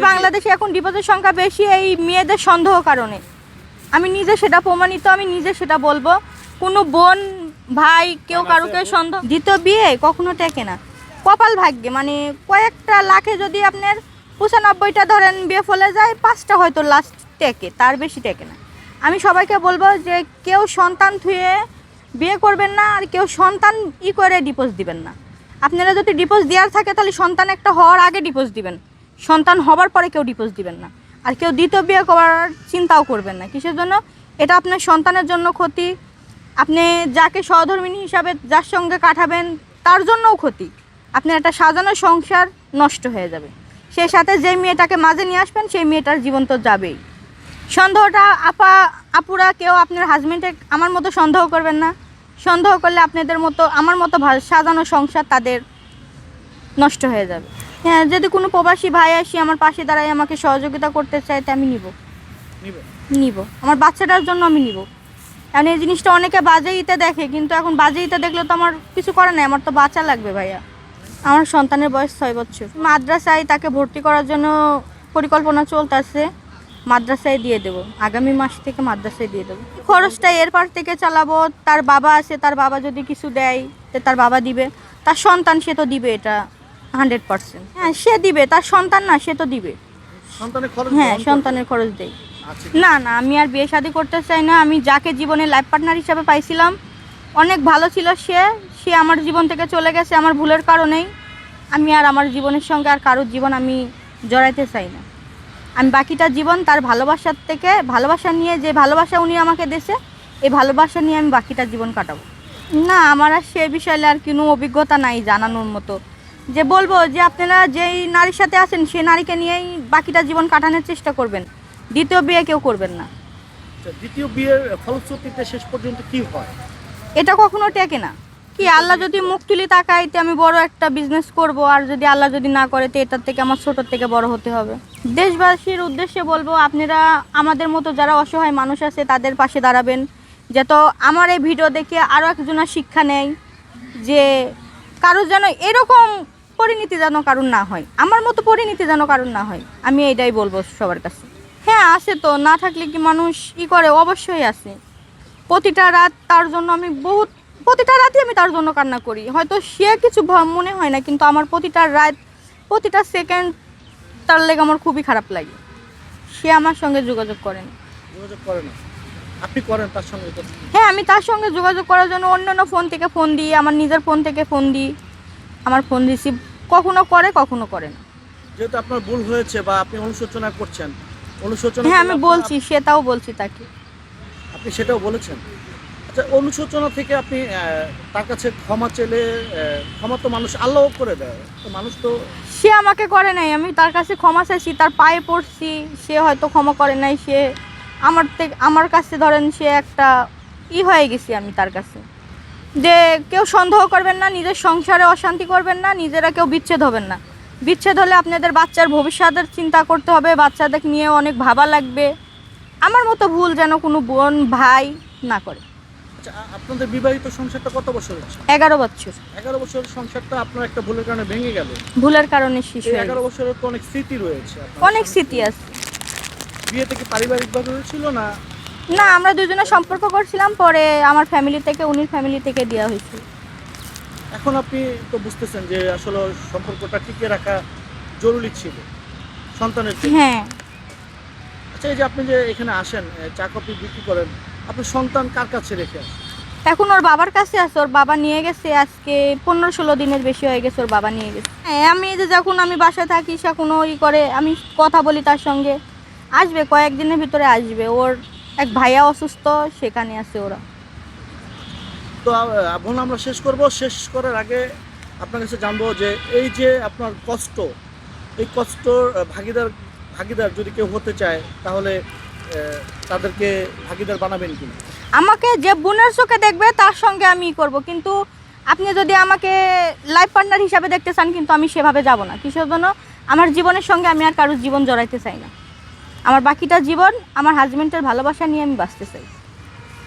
বাংলাদেশে এখন ডিভোর্সের সংখ্যা বেশি এই মেয়েদের সন্দেহ কারণে। আমি নিজে সেটা প্রমাণিত, আমি নিজে সেটা বলবো। কোনো বোন ভাই কেউ কারোকে সন্দেহ। দ্বিতীয় বিয়ে কখনো টেকে না, কপাল ভাগ্যে, মানে কয়েকটা লাখে যদি আপনার 95টা ধরেন বিয়ে ফলে যায়, 5টা হয়তো লাস্ট টেকে, তার বেশি টেকে না। আমি সবাইকে বলবো যে কেউ সন্তান থুয়ে বিয়ে করবেন না, আর কেউ সন্তান করে ডিভোর্স দিবেন না। আপনারা যদি ডিভোর্স দেওয়ার থাকে তাহলে সন্তান একটা হওয়ার আগে ডিভোর্স দিবেন, সন্তান হবার পরে কেউ ডিভোর্স দিবেন না। আর কেউ দ্বিতীয় বিয়ে করার চিন্তাও করবেন না। কিসের জন্য? এটা আপনার সন্তানের জন্য ক্ষতি, আপনি যাকে সহধর্মিণী হিসাবে যার সঙ্গে কাটাবেন তার জন্যও ক্ষতি। আপনার একটা সাজানো সংসার নষ্ট হয়ে যাবে। সেই সাথে যেই মেয়েটাকে মাঝে নিয়ে আসবেন সেই মেয়েটার জীবন তো যাবেই। সন্দেহটা আপুরা কেউ আপনার হাজবেন্ডে আমার মতো সন্দেহ করবেন না। সন্দেহ করলে আপনাদের মতো আমার মতো সাজানো সংসার তাদের নষ্ট হয়ে যাবে। হ্যাঁ, যদি কোনো প্রবাসী ভাই আসি আমার পাশে দাঁড়ায় আমাকে সহযোগিতা করতে চায় তা আমি নিব। আমার বাচ্চাটার জন্য আমি নিব। কারণ এই জিনিসটা অনেকে বাজে ইতে দেখে, কিন্তু এখন বাজে ইতে দেখলে তো আমার কিছু করার নেই, আমার তো বাচ্চা লাগবে ভাইয়া। আমার সন্তানের বয়স 6 বছর। মাদ্রাসায় তাকে ভর্তি করার জন্য পরিকল্পনা চলতেছে, মাদ্রাসায় দিয়ে দেবো, আগামী মাস থেকে মাদ্রাসায় দিয়ে দেবো। খরচটা এরপর থেকে চালাবো। তার বাবা আছে, তার বাবা যদি কিছু দেয় তার বাবা দিবে, তার সন্তান সে তো দিবে, এটা 100%। হ্যাঁ, সে দিবে, তার সন্তান না সে তো দিবে। হ্যাঁ, সন্তানের খরচ দেয়। না না, আমি আর বিয়ে শাদী করতে চাই না। আমি যাকে জীবনে লাইফ পার্টনার হিসাবে পাইছিলাম, অনেক ভালো ছিল সে আমার জীবন থেকে চলে গেছে আমার ভুলের কারণেই। আমি আর আমার জীবনের সঙ্গে আর কারোর জীবন আমি জড়াইতে চাই না। আমি বাকিটা জীবন তার ভালোবাসার থেকে, ভালোবাসা নিয়ে, যে ভালোবাসা উনি আমাকে দিয়েছে এই ভালোবাসা নিয়ে আমি বাকিটা জীবন কাটাবো। না, আমার আর সে বিষয়ে আর কোনো অভিজ্ঞতা নাই জানানোর মতো, যে বলবো যে আপনারা যেই নারীর সাথে আছেন সেই নারীকে নিয়েই বাকিটা জীবন কাটানোর চেষ্টা করবেন, দ্বিতীয় বিয়ে কেউ করবেন না। দ্বিতীয় বিয়ের ফলশ্রুতিতে শেষ পর্যন্ত কি হয়? এটা কখনো টেকে না। কি আল্লাহ যদি মুখ তুলি তাকাইতে আমি বড় একটা বিজনেস করব, আর যদি আল্লাহ যদি না করে তো এটার থেকে আমার ছোটোর থেকে বড় হতে হবে। দেশবাসীর উদ্দেশ্যে বলবো, আপনারা আমাদের মতো যারা অসহায় মানুষ আছে তাদের পাশে দাঁড়াবেন, যাতে আমার এই ভিডিও দেখে আরও একজনের শিক্ষা নেয়, যে কারোর যেন এরকম পরিণতি যেন কারণ না হয়, আমার মতো পরিণতি যেন কারণ না হয়। আমি এইটাই বলবো সবার কাছে। হ্যাঁ, আছে তো, না থাকলে কি মানুষ করে? অবশ্যই আছে। প্রতিটা রাত তার জন্য আমি প্রতিটা রাতই আমি তার জন্য কান্না করি। হয়তো সে কিছু মনে হয় না, কিন্তু আমার প্রতিটা রাত, প্রতিটা সেকেন্ড তার লেগে আমার খুবই খারাপ লাগে। সে আমার সঙ্গে যোগাযোগ করে না। আপনি করেন তার সঙ্গে? হ্যাঁ, আমি তার সঙ্গে যোগাযোগ করার জন্য অন্য ফোন থেকে ফোন দিই, আমার নিজের ফোন থেকে ফোন দিই। আমার ফোন রিসিভ কখনো করে, কখনো করে না। যেহেতু আপনার ভুল হয়েছে বা আপনি অনুশোচনা করছেন, হ্যাঁ, আমি বলছি, সেটাও বলছি তাকে। আপনি সেটাও বলেছেন? আচ্ছা, অনুশোচনা থেকে আপনি তার কাছে ক্ষমা চেলে, ক্ষমা তো মানুষ আল্লাহ করে দেয়, তো মানুষ তো সে আমাকে করে নাই, আমি তার কাছে ক্ষমা চাইছি, তার পায়ে পড়ছি, সে হয়তো ক্ষমা করে নাই। সে আমার কাছে ধরেন সে একটা হয়ে গেছি আমি তার কাছে। যে কেউ সন্দেহ করবেন না, নিজের সংসারে অশান্তি করবেন না, নিজেরা কেউ বিচ্ছেদ হবেন না। বিচ্ছেদ হলে আপনাদের বাচ্চার ভবিষ্যতের চিন্তা করতে হবে, বাচ্চাদের নিয়ে অনেক ভাবা লাগবে। আমার মতো ভুল যেন কোনো বোন ভাই না করে। আচ্ছা, আপনাদের বিবাহিত সংসারটা কত বছর হচ্ছে? 11 বছর। 11 বছরের সংসারটা আপনার একটা ভুলের কারণে ভেঙে গেল। ভুলের কারণে শিশু। 11 বছরের তো অনেক স্মৃতি রয়েছে। অনেক স্মৃতি আছে। বিয়েতে কি পারিবারিকভাবে হয়েছিল না? না, আমরা দুজনে সম্পর্ক করছিলাম, পরে আমার ফ্যামিলি থেকে, উনির ফ্যামিলি থেকে দেওয়া হয়েছিল। এখন আপনি তো বুঝতেছেন যে আসলে সম্পর্কটা টিকিয়ে রাখা জরুরি ছিল সন্তানের জন্য। হ্যাঁ। আচ্ছা, এই যে আপনি যে এখানে আসেন, চা কফি বিক্রি করেন, আপনার সন্তান কার কাছে রেখে আসেন? এখন ওর বাবার কাছে আছে, ওর বাবা নিয়ে গেছে, আজকে 15-16 দিনের বেশি হয়ে গেছে, ওর বাবা নিয়ে গেছে। হ্যাঁ, আমি যে যখন আমি বাসায় থাকি সে কোনো করে, আমি কথা বলি তার সঙ্গে, আসবে কয়েকদিনের ভিতরে আসবে। ওর এক ভাইয়া অসুস্থ, সেখানে আছে ওরা। তো এখন আমরা শেষ করব। শেষ করার আগে আপনার কাছে জানবো যে এই যে আপনার কষ্ট, এই কষ্টর ভাগিদার যদি কেউ হতে চায় তাহলে তাদেরকে ভাগিদার বানাবেন কিনা? আমাকে যে বোনের চোখে দেখবে তার সঙ্গে আমি করব, কিন্তু আপনি যদি আমাকে লাইফ পার্টনার হিসাবে দেখতে চান, কিন্তু আমি সেভাবে যাব না। কিসের জন্য? আমার জীবনের সঙ্গে আমি আর কারোর জীবন জড়াইতে চাই না। আমার বাকিটা জীবন আমার হাজবেন্ডের ভালোবাসা নিয়ে আমি বাঁচতে চাই।